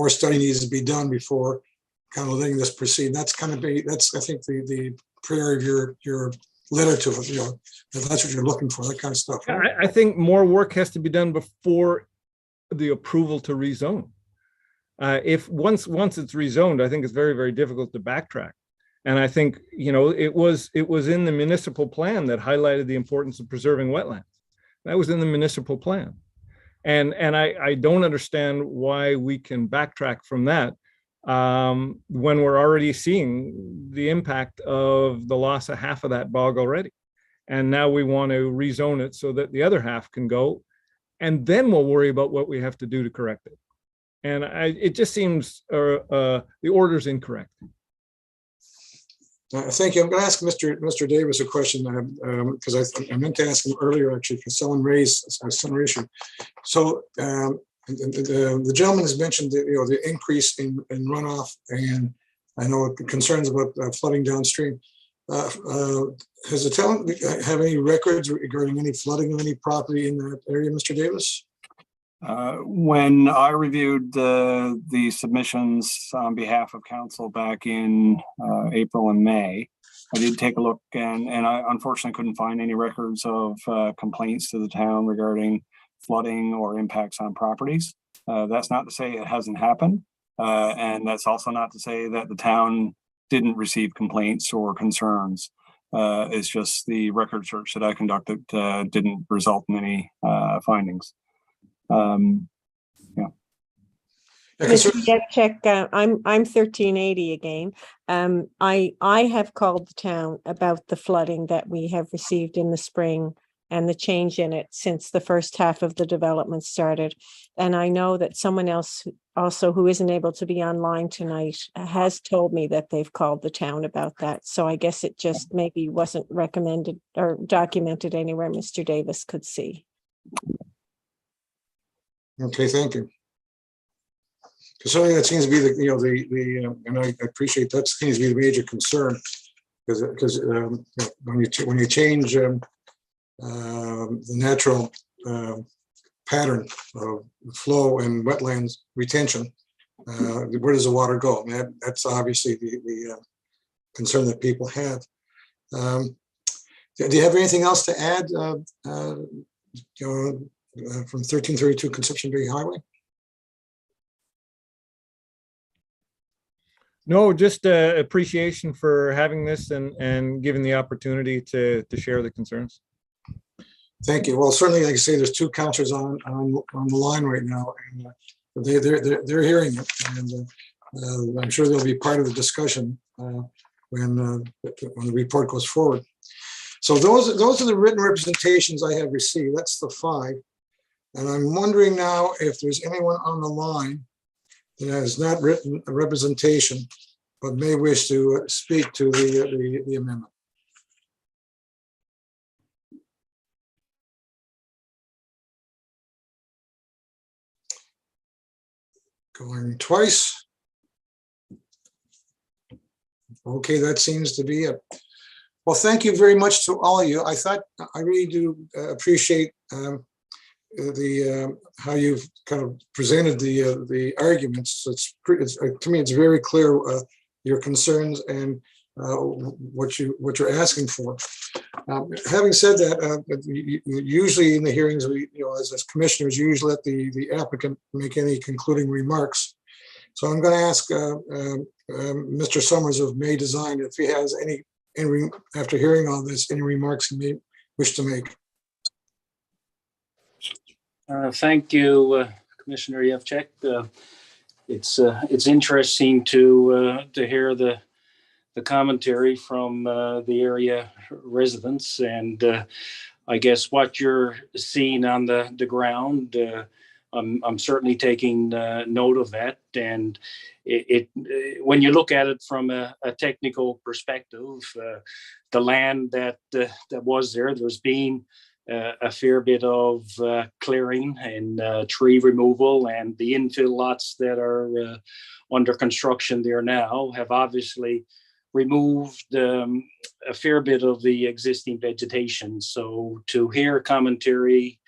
study needs to be done before kind of letting this proceed. That's kind of that's I think the prayer of your letter to it, if that's what you're looking for, that kind of stuff. Right? I think more work has to be done before the approval to rezone. If once it's rezoned, I think it's very, very difficult to backtrack. And I think, it was in the municipal plan that highlighted the importance of preserving wetlands. That was in the municipal plan. And I don't understand why we can backtrack from that when we're already seeing the impact of the loss of half of that bog already. And now we want to rezone it so that the other half can go, and then we'll worry about what we have to do to correct it. And it just seems the order's incorrect. Thank you. I'm going to ask Mr. Davis a question because I meant to ask him earlier, actually, because someone raised a similar issue. So the gentleman has mentioned the increase in runoff, and I know concerns about flooding downstream. Has the town have any records regarding any flooding of any property in that area, Mr. Davis? When I reviewed the submissions on behalf of council back in April and May, I did take a look, and I unfortunately couldn't find any records of complaints to the town regarding flooding or impacts on properties. That's not to say it hasn't happened, and that's also not to say that the town didn't receive complaints or concerns. It's just the record search that I conducted didn't result in any findings. Yeah. Mr. Yepchek, I'm 1380 again. I have called the town about the flooding that we have received in the spring and the change in it since the first half of the development started. And I know that someone else also who isn't able to be online tonight has told me that they've called the town about that. So I guess it just maybe wasn't recommended or documented anywhere Mr. Davis could see. Okay, thank you. Because certainly that seems to be the and I appreciate that seems to be the major concern, because when you change the natural pattern of flow and wetlands retention, where does the water go? And that's obviously the concern that people have. Do you have anything else to add? From 1332 Conception Bay Highway? No, just appreciation for having this and giving the opportunity to share the concerns. Thank you. Well, certainly, like I say, there's two councillors on the line right now, and they're hearing it, and I'm sure they'll be part of the discussion when the report goes forward. So those are the written representations I have received. That's the 5. And I'm wondering now if there's anyone on the line that has not written a representation, but may wish to speak to the amendment. Going twice. Okay, that seems to be it. Well, thank you very much to all of you. I really do appreciate how you've kind of presented the arguments. To me, it's very clear your concerns and what you're asking for. Having said that, usually in the hearings, as commissioners, you usually let the applicant make any concluding remarks. So I'm going to ask Mr. Summers of May Design if he has any, after hearing all this, any remarks he may wish to make. Thank you, Commissioner Yevchek. It's interesting to hear the commentary from the area residents, and I guess what you're seeing on the ground. I'm certainly taking note of that, and when you look at it from a technical perspective, the land that was there's been a fair bit of clearing and tree removal, and the infill lots that are under construction there now have obviously removed a fair bit of the existing vegetation. So to hear commentary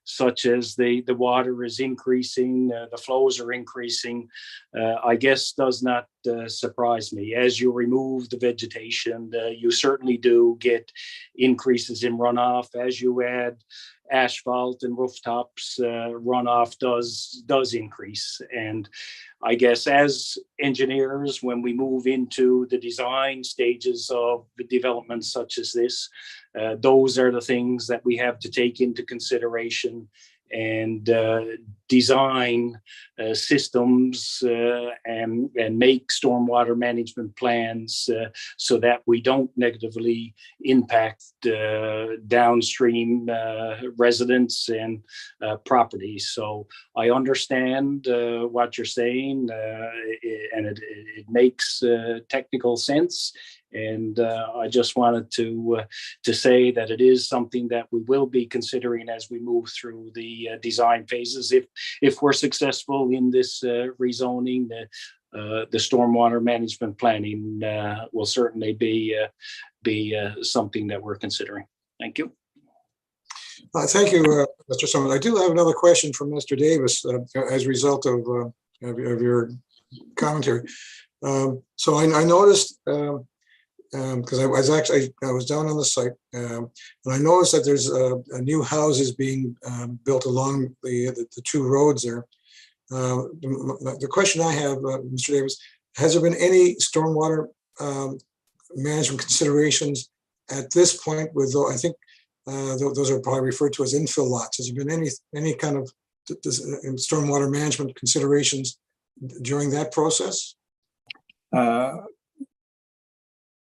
such as the water is increasing, the flows are increasing, I guess does not surprise me. As you remove the vegetation, you certainly do get increases in runoff. As you add asphalt and rooftops, runoff does increase. And I guess as engineers, when we move into the design stages of the development such as this, those are the things that we have to take into consideration and design systems and make stormwater management plans so that we don't negatively impact downstream residents and properties. So I understand what you're saying, and it makes technical sense. And I just wanted to say that it is something that we will be considering as we move through the design phases. If we're successful in this rezoning, the stormwater management planning will certainly be something that we're considering. Thank you. Thank you, Mr. Summers. I do have another question from Mr. Davis as a result of your commentary. So I noticed. Because I was down on the site, and I noticed that there's a new houses being built along the two roads there. The question I have, Mr. Davis, has there been any stormwater management considerations at this point? With I think those are probably referred to as infill lots. Has there been any kind of stormwater management considerations during that process?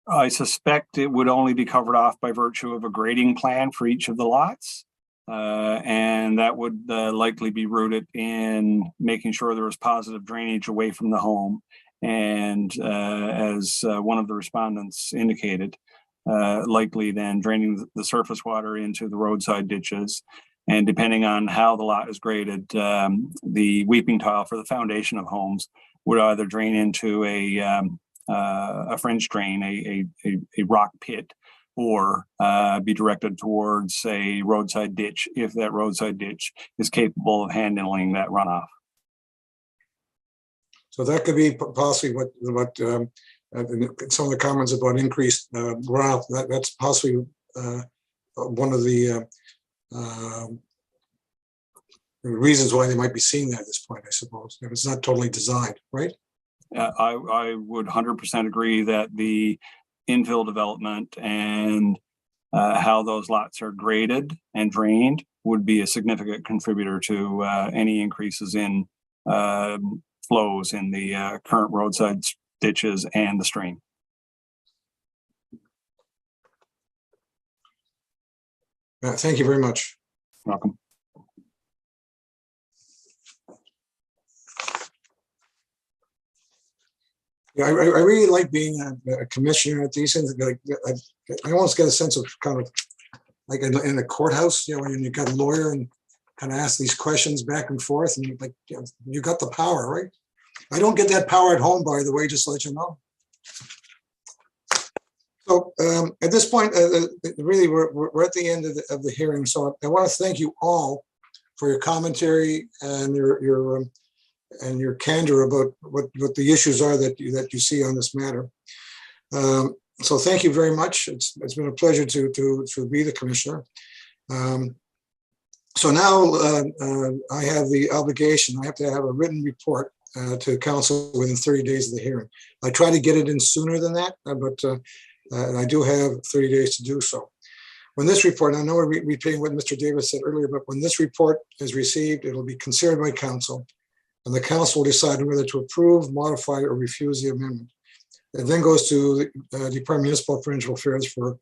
I suspect it would only be covered off by virtue of a grading plan for each of the lots. And that would likely be rooted in making sure there was positive drainage away from the home. And as one of the respondents indicated, likely then draining the surface water into the roadside ditches. And depending on how the lot is graded, the weeping tile for the foundation of homes would either drain into a French drain, a rock pit, or be directed towards a roadside ditch if that roadside ditch is capable of handling that runoff. So that could be possibly what some of the comments about increased runoff. That's possibly one of the reasons why they might be seeing that at this point, I suppose, if it's not totally designed, right? I would 100% agree that the infill development and how those lots are graded and drained would be a significant contributor to any increases in flows in the current roadside ditches and the stream. Thank you very much. Welcome. Yeah, I really like being a commissioner at these things. I almost get a sense of kind of like in a courthouse, when you got a lawyer and kind of ask these questions back and forth, and like, you got the power, right? I don't get that power at home, by the way, just to let you know. So at this point, really, we're at the end of the hearing. So I want to thank you all for your commentary and your candor about what the issues are that you see on this matter. So thank you very much. It's been a pleasure to be the commissioner. So now I have the obligation, I have to have a written report to council within 30 days of the hearing. I try to get it in sooner than that, but I do have 30 days to do so. When this report, I know we're repeating what Mr. Davis said earlier, but when this report is received, it'll be considered by council, and the council will decide whether to approve, modify, or refuse the amendment. It then goes to the Department of Municipal and Provincial Affairs for,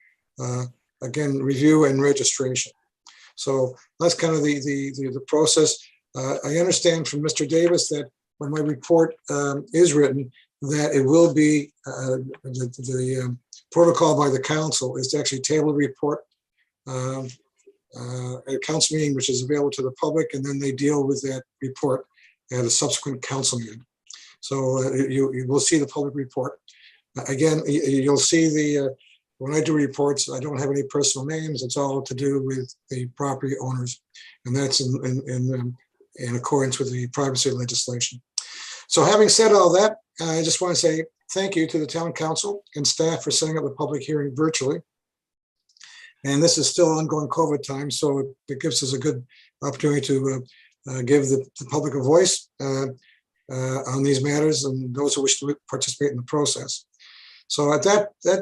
again, review and registration. So that's kind of the process. I understand from Mr. Davis that when my report is written, that it will be the protocol by the council is to actually table the report at a council meeting, which is available to the public, and then they deal with that report at a subsequent council meeting. So you will see the public report. Again, you'll see when I do reports, I don't have any personal names. It's all to do with the property owners, and that's in accordance with the privacy legislation. So having said all that, I just want to say thank you to the town council and staff for setting up the public hearing virtually. And this is still ongoing COVID time, so it gives us a good opportunity to give the public a voice on these matters and those who wish to participate in the process. So at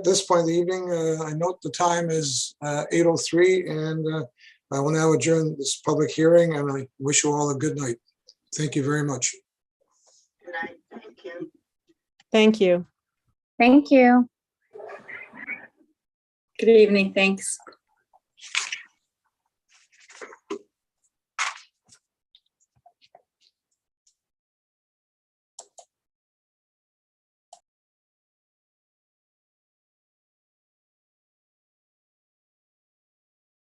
this point in the evening, I note the time is 8:03, and I will now adjourn this public hearing, and I wish you all a good night. Thank you very much. Good night. Thank you. Thank you. Thank you. Good evening. Thanks.